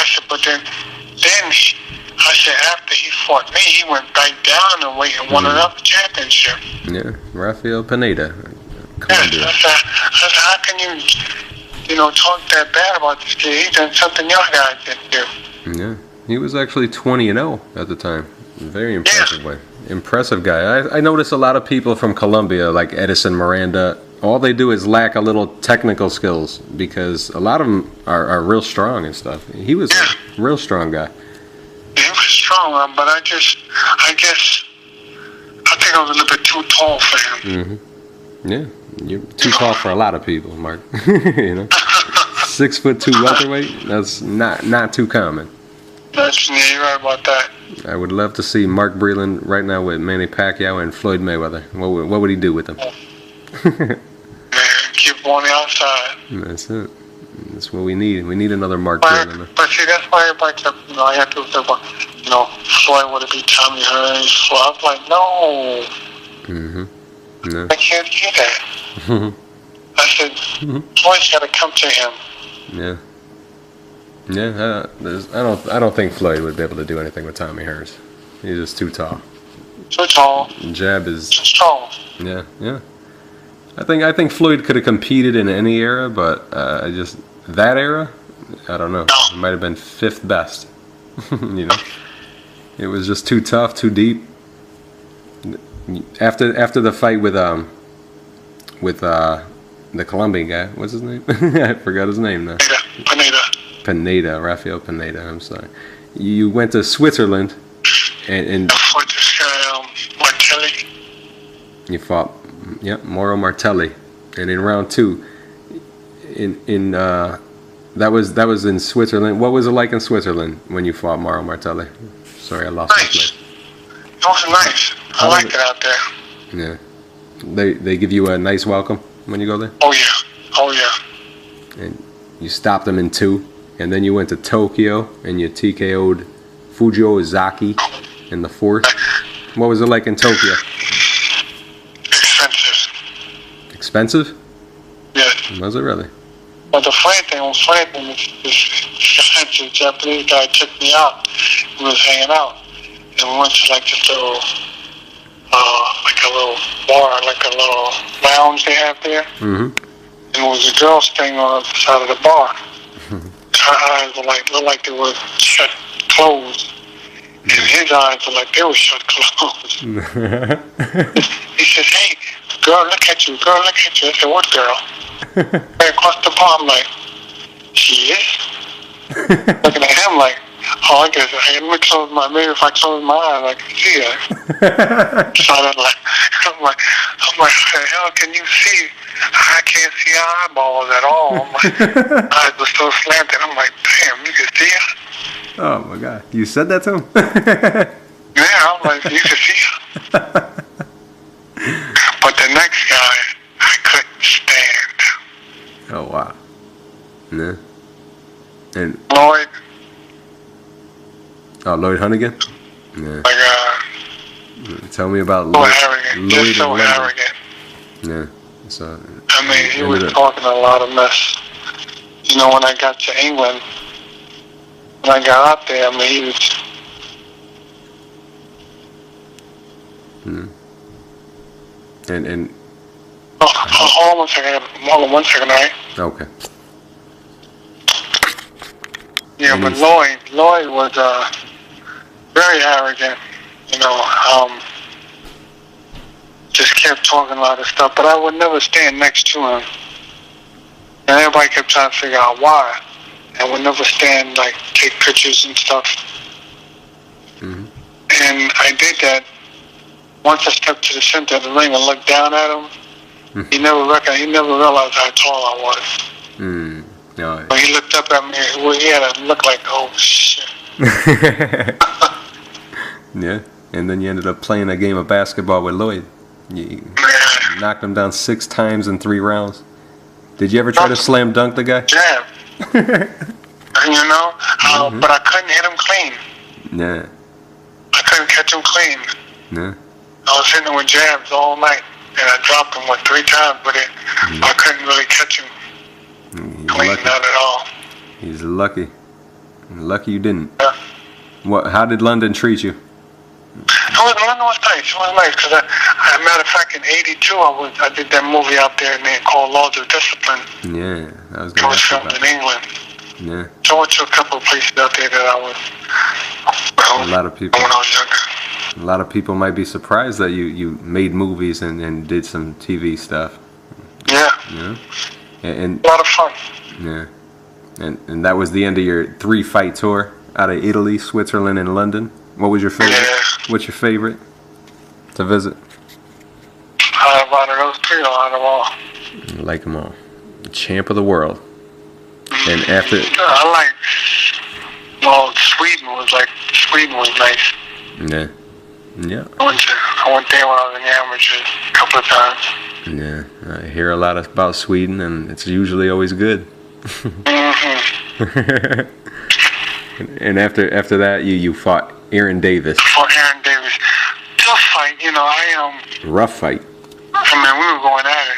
said, but then I said, after he fought me, he went back down and won another championship. Yeah, Rafael Pineda. Yes, I said, how can you talk that bad about this kid? He done something your guys didn't do. Yeah, he was actually 20-0 at the time. Very impressive way. Impressive guy. I notice a lot of people from Colombia, like Edison Miranda, all they do is lack a little technical skills because a lot of them are real strong and stuff. He was a real strong guy. He was strong, but I think I was a little bit too tall for him. Mm-hmm. Yeah, you're too tall for a lot of people, Mark. 6'2" welterweight. That's not too common. You're right about that. I would love to see Mark Breland right now with Manny Pacquiao and Floyd Mayweather. What would he do with them? Man, keep him on the outside. That's it. That's what we need. We need another Mark Breland. But see, that's why everybody kept, I had to say, Floyd would it be Tommy Hearns? So I was like, no. Mm-hmm. No. I can't do that. I said, Floyd's got to come to him. Yeah. Yeah, I don't think Floyd would be able to do anything with Tommy Hearns. He's just too tall. Too tall. Jab is too strong. Yeah. I think Floyd could have competed in any era, but just that era, I don't know. It might have been fifth best. It was just too tough, too deep. After the fight with the Colombian guy, what's his name? I forgot his name now. Pineda, Rafael Pineda. I'm sorry. You went to Switzerland, and Martelli. You fought, Mauro Martelli, and in round 2, that was in Switzerland. What was it like in Switzerland when you fought Mauro Martelli? Sorry, I lost my place. It was nice. I liked it out there. Yeah, they give you a nice welcome when you go there. Oh yeah. And you stopped them in 2, and then you went to Tokyo and you TKO'd Fujio Ozaki in the 4th. What was it like in Tokyo? Expensive? Yes. Was it really? But the funny thing is the Japanese guy took me out. We was hanging out. And we went to like this little, like a little bar, like a little lounge they have there. Mm-hmm. And there was a girl staying on the side of the bar. Her eyes were like, looked like they were shut closed. And his eyes were like they were shut closed. He says, hey, girl, look at you. I said, what girl? Right across the bar, I'm like, she is? Looking at him like, oh, I guess let me close maybe if I close my eyes, I can see her. So I'm like, how the hell can you see? I can't see her eyeballs at all. My eyes were so slanted. I'm like, damn, you can see her? Oh my God, you said that to him? Yeah, I'm like, you can see her? But the next guy, I couldn't stand. Oh wow. Yeah. And Lloyd. Oh, Lloyd Hunnigan? Yeah. Tell me about Lloyd. Just so arrogant. Yeah. So. I mean, he was talking a lot of mess. You know, when I got to England, when I got out there, I mean, he was. And. Hold on one second, all right? Okay. Yeah, but Lloyd was very arrogant, you know, just kept talking a lot of stuff, but I would never stand next to him. And everybody kept trying to figure out why. I would never stand, like, take pictures and stuff. Mm-hmm. And I did that. Once I stepped to the center of the ring and looked down at him, he never realized how tall I was. Mm. Oh, yeah. When he looked up at me, he had a look like, oh, shit. Yeah, and then you ended up playing a game of basketball with Lloyd. You knocked him down 6 times in 3 rounds. Did you ever try to slam dunk the guy? Yeah. You know, but I couldn't hit him clean. Yeah. I couldn't catch him clean. Yeah. I was hitting him with jabs all night, and I dropped him 3 times with it. I couldn't really catch him clean, lucky. not at all. He's lucky. Lucky you didn't. Yeah. How did London treat you? London was nice. It was nice because, as a matter of fact, in '82, I did that movie out there called Laws of Discipline. Yeah, that was good. It was filmed in England. Yeah. So I went to a couple of places out there that I was. A lot of people. When I was younger. A lot of people might be surprised that you made movies and did some TV stuff. Yeah. Yeah. And a lot of fun. Yeah. And that was the end of your 3-fight tour out of Italy, Switzerland, and London. What was your favorite? Yeah. What's your favorite to visit? Out of those 3 or out of all? I like them all. Champ of the world. And after... I like... Well, Sweden was nice. Yeah. Yeah. I went there when I was in the amateurs a couple of times. Yeah. I hear a lot about Sweden, and it's usually always good. And after that, you fought Aaron Davis. Fought Aaron Davis. Tough fight, you know. Rough fight. I mean, we were going at it.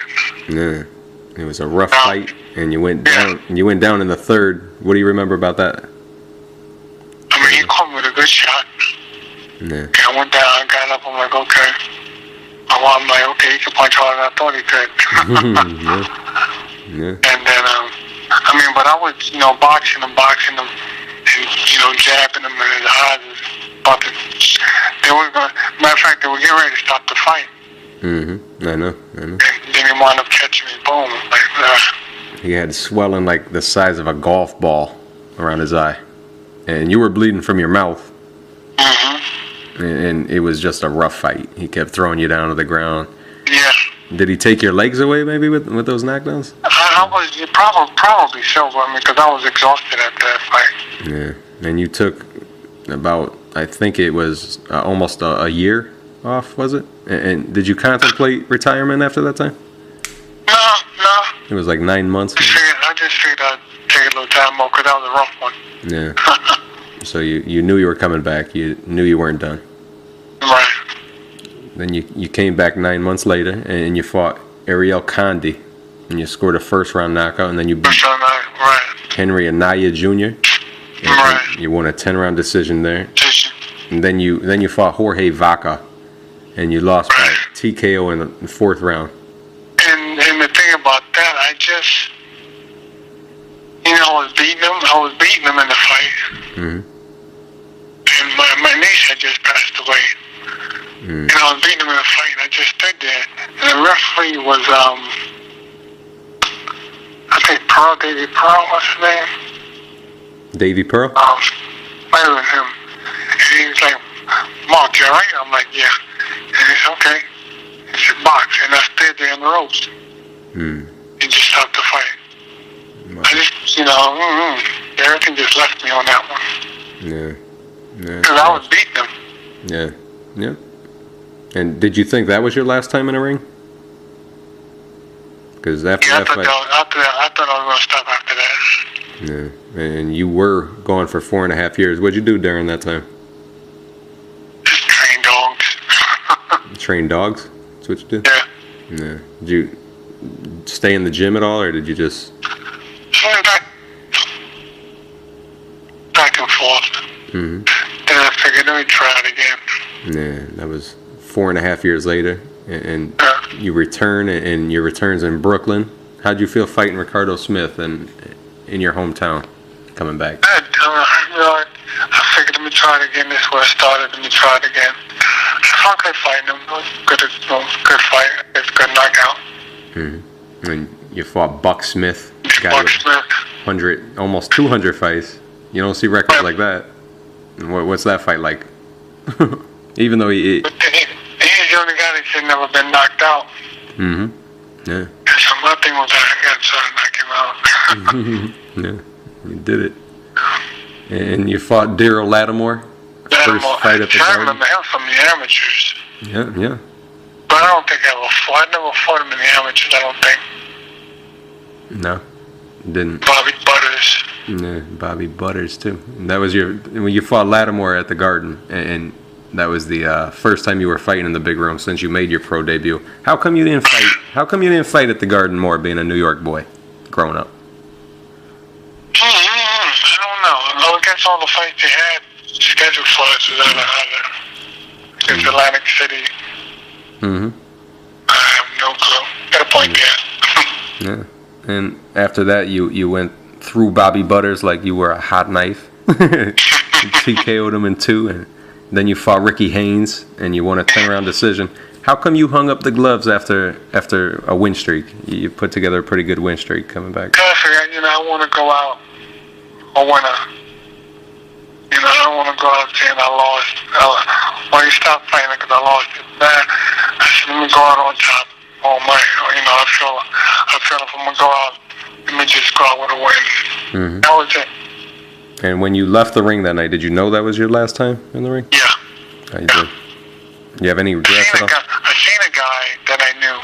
Yeah, it was a rough fight, and you went down. You went down in the 3rd. What do you remember about that? I mean, he caught me with a good shot. Yeah. I went down. I got up. I'm like, okay. I'm like, okay, he can punch harder than I thought he could. Yeah. And then, I mean, but I was, boxing him, and, jabbing him, and his eyes was about to They were going. Matter of fact, they were getting ready to stop the fight. I know. And then he wound up catching me. Boom. He had swelling like the size of a golf ball around his eye, and you were bleeding from your mouth. And it was just a rough fight. He kept throwing you down to the ground. Yeah. Did he take your legs away maybe with those knockdowns? I was probably so, because I was exhausted after that fight. Yeah. And you took about, I think it was almost a year off, was it? And did you contemplate retirement after that time? No. It was like 9 months. I just figured I'd take a little time off because that was a rough one. Yeah. So you knew you were coming back. You knew you weren't done. Right. Then you came back 9 months later, and you fought Ariel Condi, and you scored a first-round knockout, and then you beat Henry Anaya Jr. And you won a 10-round decision there. And then you fought Jorge Vaca, and you lost by TKO in the 4th round. And the thing about that, I just, I was beating him in the fight. And my niece had just passed away. And I was beating him in the fight, and I just stood there. And the referee was, I think Davy Pearl, what's his name? Davy Pearl? Might have been him. And he was like, Mark, you alright? I'm like, yeah. And he said, okay. He said, box. And I stood there in the ropes. He just stopped the fight. I just, everything just left me on that one. Yeah. Because I was beating him. Yeah. And did you think that was your last time in a ring? Because after that fight... I thought I was going to stop after that. Yeah. And you were gone for 4.5 years. What'd you do during that time? Just train dogs. Train dogs? That's what you did? Yeah. Did you stay in the gym at all, or did you just... Back and forth. Then I figured, let me try it again. Yeah, that was 4.5 years later, and you return, and your return's in Brooklyn. How'd you feel fighting Ricardo Smith in your hometown, coming back? I figured, let me try it again. This is where I started. Let me try it again. I felt good fighting him. It was good fight. It's a good knockout. And you fought Buck Smith. Buck Smith. 100, almost 200 fights. You don't see records like that. What's that fight like? Even though he's the only guy that's never been knocked out. Yeah. So my thing was I got to knock him out. Yeah, you did it. And you fought Daryl Lattimore. First fight at the I Garden. remember him from the amateurs. Yeah. But I don't think I never fought him in the amateurs, I don't think. No, didn't. Bobby Butters. Yeah, Bobby Butters too. And that was when you fought Lattimore at the Garden, and that was the first time you were fighting in the big room since you made your pro debut. How come you didn't fight? How come you didn't fight at the Garden more, being a New York boy, growing up? I don't know. I guess all the fights they had scheduled for us was out of Atlantic City. I have no clue. Got a point there. Yeah. And after that, you went through Bobby Butters like you were a hot knife. TKO'd him in 2, and then you fought Ricky Haynes, and you won a 10-round decision. How come you hung up the gloves after a win streak? You put together a pretty good win streak coming back. I figured, I want to go out a winner. I don't want to go out saying I lost. When you stop fighting because I lost it, I said, let me go out on top. Oh my, I feel if I'm going to go out, let me just go out with a win. That was it. And when you left the ring that night, did you know that was your last time in the ring? Yeah. Oh, you did. You have any regrets at all? I seen a guy that I knew.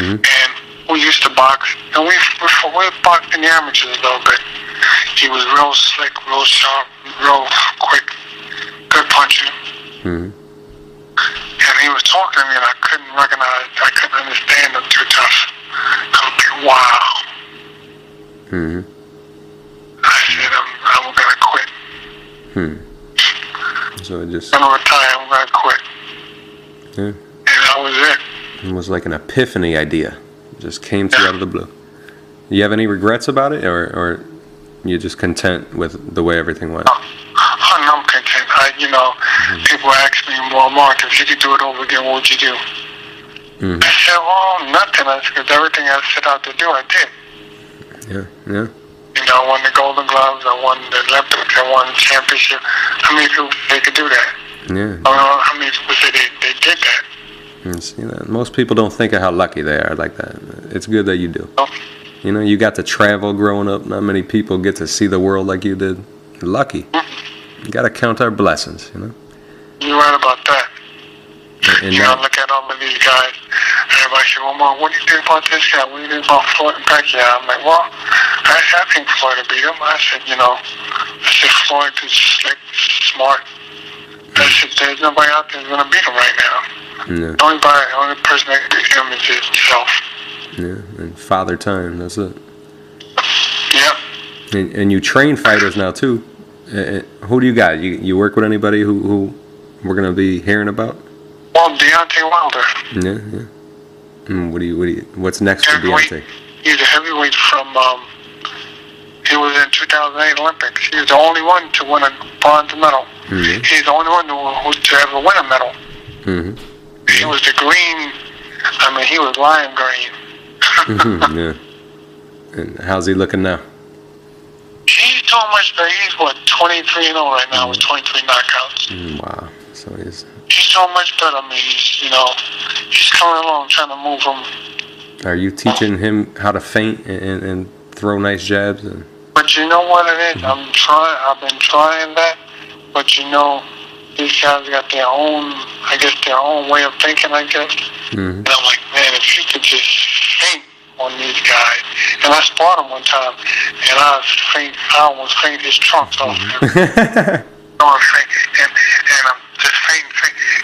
And we used to box. And we boxed in the amateurs a little bit. He was real slick, real sharp, real quick, good puncher. And he was talking to me, and I couldn't understand him too tough. I'm like, wow. I said, I'm going to quit. So it just... I'm going to retire, I'm going to quit. Yeah. And that was it. It was like an epiphany idea. It just came to you out of the blue. Do you have any regrets about it, or you're just content with the way everything went? I'm content. people ask me, well, Mark, if you could do it over again, what would you do? I said, well, nothing. Because everything I set out to do, I did. Yeah. You know, I won the Golden Gloves, I won the Olympics, I won the championship. How many people they could do that? Yeah. I don't know how many people say they did that. See that? Most people don't think of how lucky they are like that. It's good that you do. No. You know, you got to travel growing up. Not many people get to see the world like you did. You're lucky. You got to count our blessings, you know? You're right about that. And you know, look at all of these guys. Everybody say, well, Mark, what do you think about this guy? What do you think about Floyd and Pacquiao? I'm like, well, I think Floyd will beat him. I said, Floyd is slick, smart. I said, there's nobody out there who's going to beat him right now. Yeah. The only person that can beat him is himself. Yeah, and father time, that's it. Yep. And you train fighters now, too. Who do you got? You work with anybody who we're going to be hearing about? Well, Deontay Wilder. Yeah. What's next for Deontay? He's a heavyweight from, he was in 2008 Olympics. He was the only one to win a bronze medal. Mm-hmm. He's the only one to ever win a medal. Mm-hmm. He was the green, he was lime green. Yeah. And how's he looking now? He's so much better. He's, 23-0 right now with 23 knockouts. Wow. So he's so much better. He's coming along trying to move him. Are you teaching him how to feint and throw nice jabs? But you know what it is? I've been trying that. But these guys got their own way of thinking, I guess. And I'm like, man, if you could just feint on these guys. And I sparred him one time, and I almost faint his trunks off him. And I'm just fainting.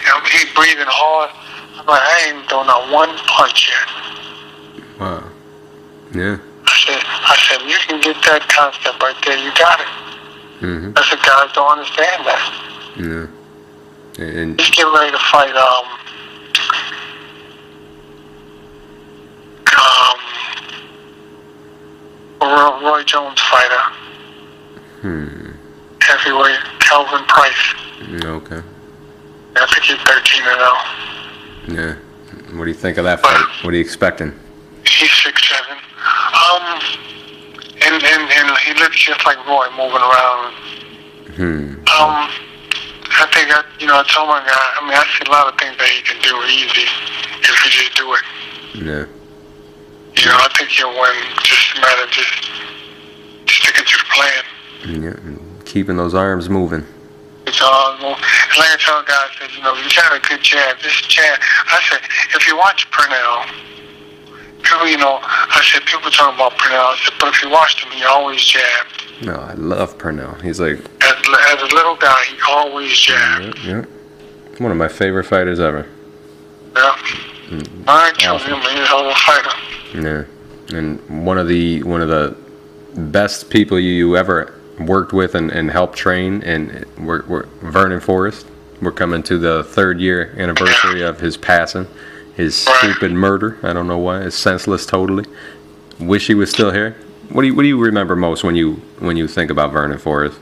And he's breathing hard. I'm like, I ain't doing not one punch yet. Wow. Yeah. I said, you can get that concept right there. You got it. I said, guys don't understand that. Yeah. And he's getting ready to fight Roy Jones fighter. Heavyweight Calvin Price. Okay. I think he's 13-0. Yeah. What do you think of that fight? What are you expecting? He's 6'7". And he looks just like Roy moving around. I think I told my guy, I see a lot of things that he can do easy if he just do it. Yeah. I think he'll win. Just a matter of just sticking to the plan. Yeah, and keeping those arms moving. It's all moving. And like I tell guys, you got a good jab. This jab, I said, if you watch Purnell, people talk about Purnell. I said, but if you watched him, he always jabbed. No, I love Purnell. He's like... As a little guy, he always jabbed. Yeah. One of my favorite fighters ever. Yeah. I killed him. He's a hell of a fighter. Yeah. And one of the best people you ever worked with and helped train, and we're Vernon Forrest. We're coming to the 3rd year anniversary of his passing. His stupid murder. I don't know why. It's senseless totally. Wish he was still here. What do you remember most when you think about Vernon Forrest?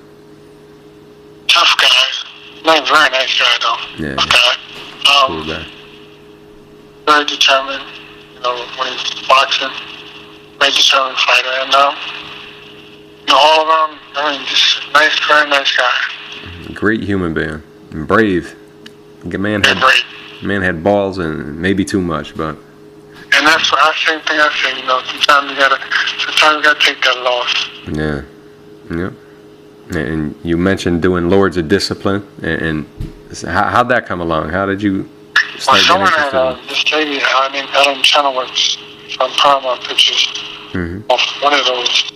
Tough guy. Not very nice guy though. Yeah. Tough guy. Cool guy. Very determined. When he's boxing. Very determined fighter. And all around, just very nice guy. Great human being. And brave. Man had balls and maybe too much, but. And that's the same thing I say. Sometimes you gotta take that loss. Yeah. And you mentioned doing Lords of Discipline, and how'd that come along? How did you start getting interested in it? This lady, her name Ellen Chenoweth from Paramount Pictures, of one of those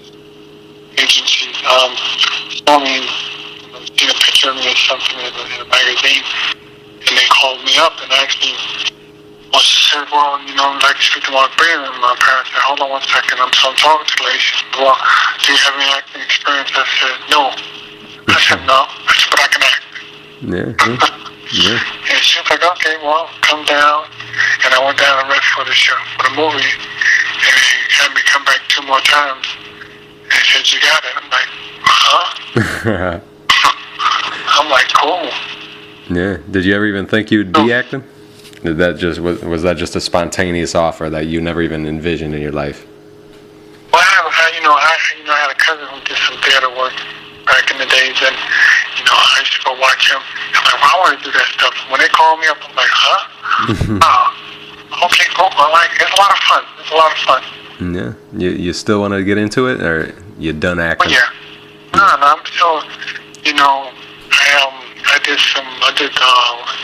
agencies, saw me, seen a picture of me or something in a magazine, and they called me up and asked me, said, well, I'd like to speak to Mark Breland. And my parents said, hold on one second, I'm talking to the lady. She said, well, do you have any acting experience? I said, no. I said, no. I said, but I can act. Yeah. And she was like, okay, well, come down. And I went down and read for the movie. And he had me come back 2 more times. And he said, you got it. I'm like, huh? I'm like, cool. Yeah. Did you ever even think you'd be acting? Did that just was that just a spontaneous offer that you never even envisioned in your life? Well, I had a cousin who did some theater work back in the days, and I used to go watch him. I'm like, well, I want to do that stuff. When they call me up, I'm like, huh? Okay, cool. I like it. It's a lot of fun. It's a lot of fun. Yeah. You still want to get into it, or you done acting? Well, yeah. No, I'm still. I did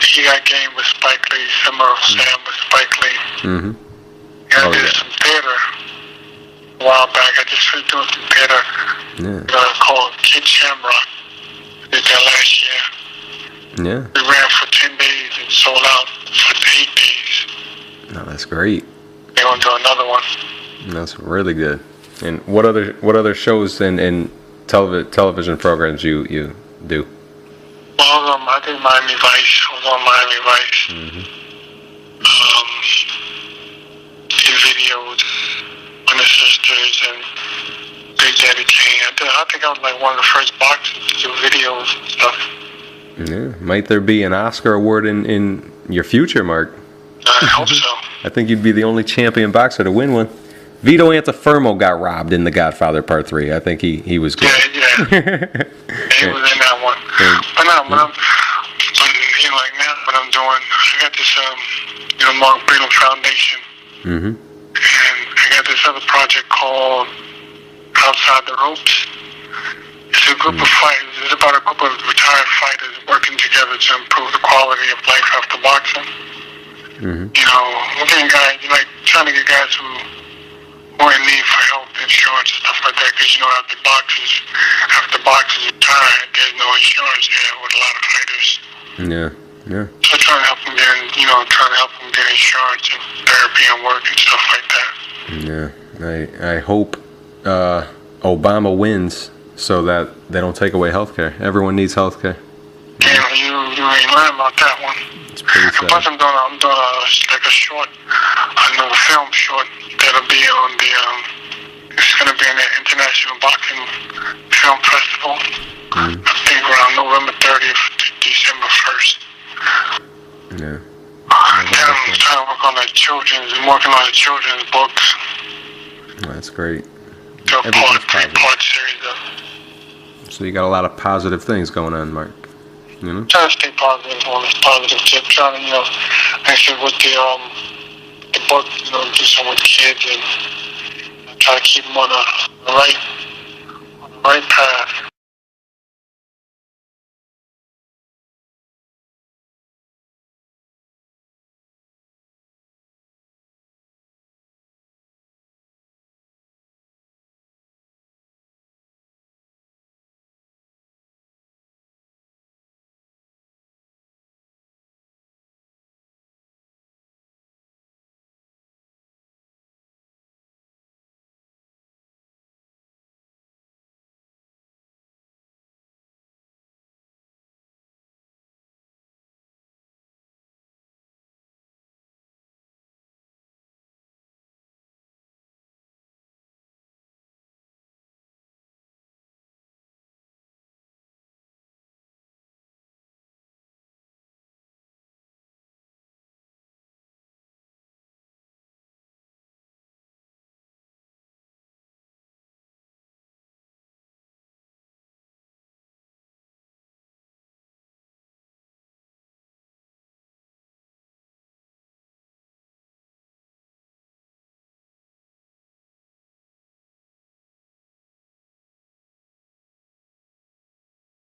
He Got Game with Spike Lee, Summer of Sam with Spike Lee. Mm-hmm. And I did some theater a while back. I just finished doing some theater called Kid Shamrock. I did that last year. Yeah. We ran for 10 days and sold out for 8 days. No, that's great. They're going to do another one. That's really good. And what other shows and television programs you do? Well, I did Miami Vice. I was on Miami Vice. Mm-hmm. Did videos on the sisters and Big Daddy Kane. I think I was like one of the first boxers to do videos and stuff. Yeah. Might there be an Oscar award in your future, Mark? I hope so. I think you'd be the only champion boxer to win one. Vito Antuofermo got robbed in The Godfather Part 3. I think he was good. Yeah. He was in that one. But now, when I'm doing, I got this, Mark Breland Foundation. Mm-hmm. And I got this other project called Outside the Ropes. It's a group of fighters. It's about a group of retired fighters working together to improve the quality of life after boxing. Mm-hmm. We're getting guys, trying to get guys who are in need for health insurance and stuff like that, because after boxers retire, there's no insurance there with a lot of fighters. Yeah. So trying to help them get insurance and therapy and work and stuff like that. Yeah. I hope Obama wins so that they don't take away health care. Everyone needs health care. Yeah, you ain't learn about that one. It's pretty sad. Plus, I'm doing a short, another film short that'll be on the. It's gonna be in the International Boxing Film Festival. I think around November 30th to December 1st. Yeah. Then I'm trying to work on working on the children's books. That's great. So three-part series of. So you got a lot of positive things going on, Mark. Trying to stay positive on this positive tip. Trying to, actually with the book, do some with kids and try to keep them on the right path.